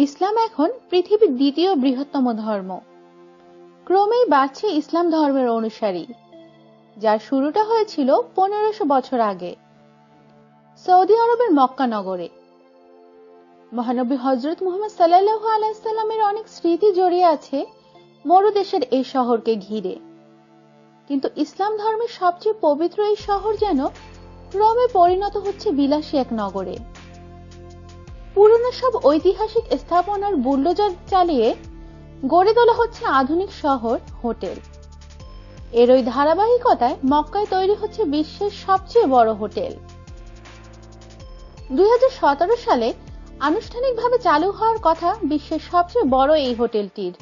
ইসলাম এখন পৃথিবীর দ্বিতীয় বৃহত্তম ধর্ম। ক্রমেই বাড়ছে ইসলাম ধর্মের অনুসারী, যার শুরুটা হয়েছিল 1500 বছর আগে সৌদি আরবের মক্কা নগরে। মহানবী হযরত মুহাম্মদ সাল্লাল্লাহু আলাইহি সাল্লামের অনেক স্মৃতি জড়িয়ে আছে মরুদেশের এই শহরকে ঘিরে। কিন্তু ইসলাম ধর্মের সবচেয়ে পবিত্র এই শহর যেন ক্রমে পরিণত হচ্ছে বিলাসী এক নগরে। পুরনো সব ঐতিহাসিক স্থাপনার বুলডোজার চালিয়ে গড়ে তোলা হচ্ছে আধুনিক শহর, হোটেল। এর ওই ধারাবাহিকতায় মক্কায় তৈরি হচ্ছে বিশ্বের সবচেয়ে বড় হোটেল। 2017 সালে আনুষ্ঠানিকভাবে চালু হওয়ার কথা বিশ্বের সবচেয়ে বড় এই হোটেলটির।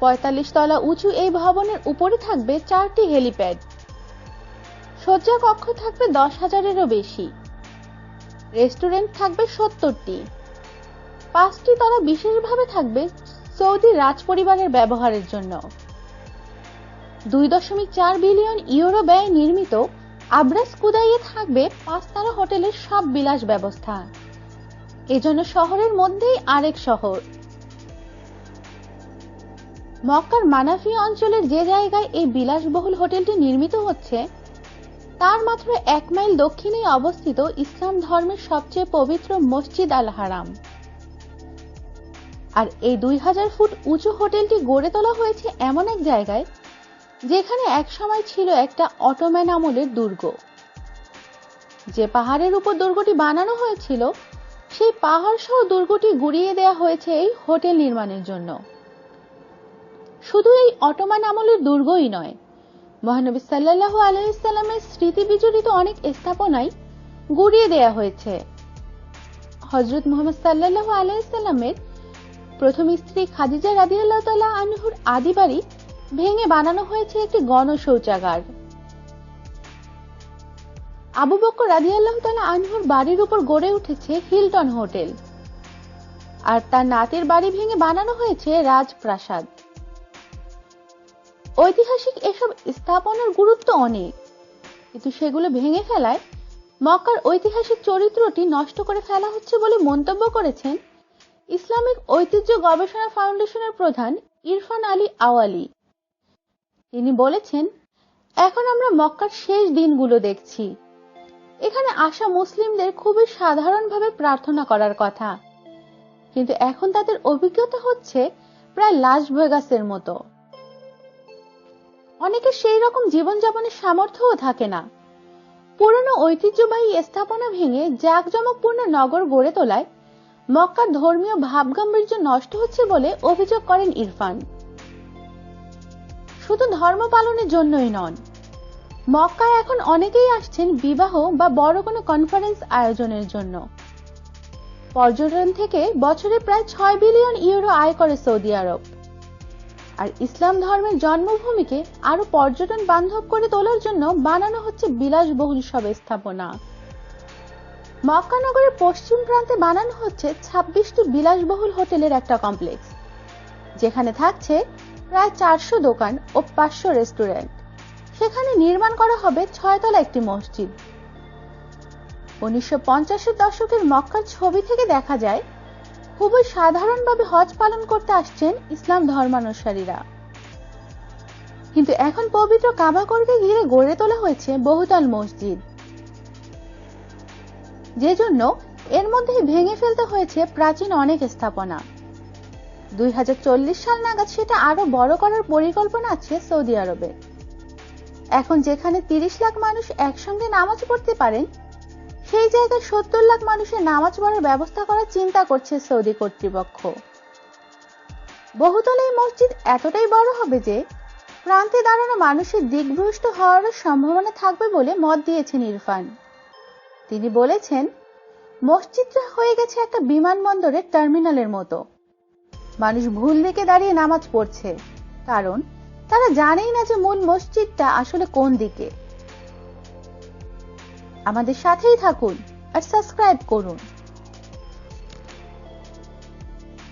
45 তলা উঁচু এই ভবনের উপরে থাকবে 4টি হেলিপ্যাড। শয্যা কক্ষ থাকবে 10,000-এরও বেশি। রেস্টুরেন্ট থাকবে 70টি। 5টি তলা বিশেষভাবে থাকবে সৌদি রাজপরিবারের ব্যবহারের জন্য। 2.4 বিলিয়ন ইউরো ব্যয়ে নির্মিত আবরাজ কুদাইয়ে থাকবে 5 তারা হোটেলের সব বিলাস ব্যবস্থা। এজন্য শহরের মধ্যেই আরেক শহর। মক্কার মানাফি অঞ্চলের যে জায়গায় এই বিলাসবহুল হোটেলটি নির্মিত হচ্ছে, তার মাত্র 1 মাইল দক্ষিণে অবস্থিত ইসলাম ধর্মের সবচেয়ে পবিত্র মসজিদ আল হারাম। আর এই 2000 ফুট উঁচু হোটেলটি গড়ে তোলা হয়েছে এমন এক জায়গায়, যেখানে একসময় ছিল একটা অটোম্যান আমলের দুর্গ। যে পাহাড়ের উপর দুর্গটি বানানো হয়েছিল, সেই পাহাড় সহ দুর্গটি গুড়িয়ে দেওয়া হয়েছে এই হোটেল নির্মাণের জন্য। শুধু এই অটোম্যান আমলের দুর্গই নয়, মহানবী সাল্লাল্লাহু আলাইহি সাল্লামের স্মৃতি বিজড়িত অনেক স্থাপনাই গুড়িয়ে দেওয়া হয়েছে। হযরত মুহাম্মদ সাল্লাল্লাহু আলাইহি সাল্লামের প্রথম স্ত্রী খাদিজা রাদিয়াল্লাহু তাআলা আনহুর আদি বাড়ি ভেঙে বানানো হয়েছে একটি গণশৌচাগার। আবু বকর রাদিয়াল্লাহু তাআলা আনহুর বাড়ির উপর গড়ে উঠেছে হিলটন হোটেল, আর তার নাতির বাড়ি ভেঙে বানানো হয়েছে রাজপ্রাসাদ। ঐতিহাসিক এসব স্থাপনার গুরুত্ব অনেক, কিন্তু সেগুলো ভেঙে ফেলায় মক্কার ঐতিহাসিক চরিত্রটি নষ্ট করে ফেলা হচ্ছে বলে মন্তব্য করেছেন ইসলামিক ঐতিহ্য গবেষণা ফাউন্ডেশনের প্রধান ইরফান আলী আওয়ালি। তিনি বলেছেন, এখন আমরা মক্কার শেষ দিনগুলো দেখছি। এখানে আসা মুসলিমদের খুবই সাধারণভাবে প্রার্থনা করার কথা, কিন্তু এখন তাদের অভিজ্ঞতা হচ্ছে প্রায় লাস ভেগাসের মতো। অনেকের সেই রকম জীবনযাপনের সামর্থ্যও থাকে না। পুরনো ঐতিহ্যবাহী স্থাপনা ভেঙে জাঁকজমকপূর্ণ নগর গড়ে তোলায় মক্কার ধর্মীয় ভাবগাম্ভীর্য নষ্ট হচ্ছে বলে অভিযোগ করেন ইরফান। শুধু ধর্ম পালনের জন্যই নন, মক্কায় এখন অনেকেই আসছেন বিবাহ বা বড় কোনো কনফারেন্স আয়োজনের জন্য। পর্যটন থেকে বছরে প্রায় 6 বিলিয়ন ইউরো আয় করে সৌদি আরব। আর ইসলাম ধর্মের জন্মভূমিকে আরো পর্যটন বান্ধব করে তোলার জন্য বানানো হচ্ছে বিলাসবহুল সব স্থাপনা। মক্কা নগরের পশ্চিম প্রান্তে বানানো হচ্ছে 26টি বিলাসবহুল হোটেলের একটা কমপ্লেক্স, যেখানে থাকছে প্রায় 400 দোকান ও 500 রেস্টুরেন্ট। সেখানে নির্মাণ করা হবে 6 তলা একটি মসজিদ। 1950-এর দশকের মক্কার ছবি থেকে দেখা যায়, খুবই সাধারণভাবে হজ পালন করতে আসছেন ইসলাম ধর্মানুসারীরা। কিন্তু এখন পবিত্র কাবাগরকে ঘিরে গড়ে তোলা হয়েছে বহুতল মসজিদ, যে জন্য এর মধ্যে ভেঙে ফেলতে হয়েছে প্রাচীন অনেক স্থাপনা। 2040 সাল নাগাদ সেটা আরো বড় করার পরিকল্পনা আছে সৌদি আরবে। এখন যেখানে 30 লাখ মানুষ একসঙ্গে নামাজ পড়তে পারেন, সেই জায়গায় 70 লাখ মানুষের নামাজ পড়ার ব্যবস্থা করার চিন্তা করছে সৌদি কর্তৃপক্ষ। বহুতল এই মসজিদ এতটাই বড় হবে যে প্রান্তে দাঁড়ানো মানুষের দিকভ্রষ্ট হওয়ার সম্ভাবনা থাকবে বলে মত দিয়েছেন ইরফান। তিনি বলেছেন, মসজিদটা হয়ে গেছে একটা বিমানবন্দরের টার্মিনালের মতো। মানুষ ভুল দিকে দাঁড়িয়ে নামাজ পড়ছে, কারণ তারা জানেই না যে মূল মসজিদটা আসলে কোন দিকে। আমাদের সাথেই থাকুন আর সাবস্ক্রাইব করুন।